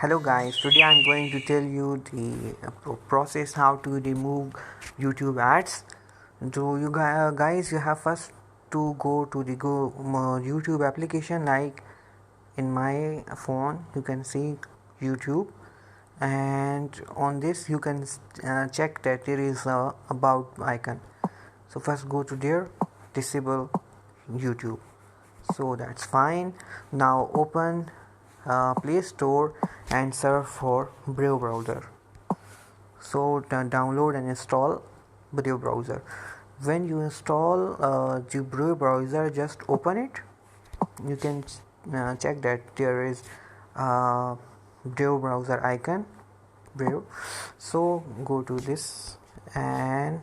Hello guys, today I'm going to tell you the process how to remove YouTube ads. So you guys, you have first to go to the YouTube application. Like in my phone, you can see YouTube, and on this you can check that there is a about icon. So first go to there, disable YouTube. So that's fine. Now open Play Store and search for Brave browser. So download and install Brave browser. When you install the Brave browser, just open it. You can check that there is Brave browser icon. Brave. So go to this and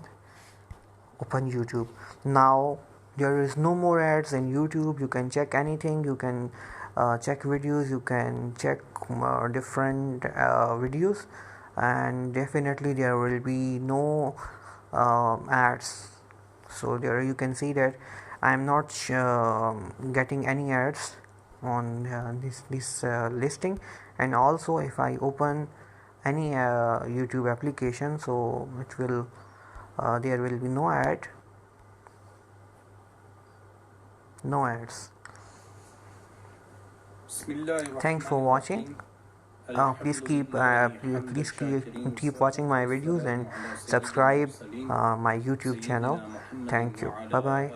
open YouTube. Now there is no more ads in YouTube. You can check anything. You can check videos. You can check different videos, and definitely there will be no ads. So there you can see that I'm not getting any ads on this listing. And also if I open any YouTube application, so it will there will be no ads. Thanks for watching. Please keep watching my videos and subscribe my YouTube channel. Thank you. Bye bye.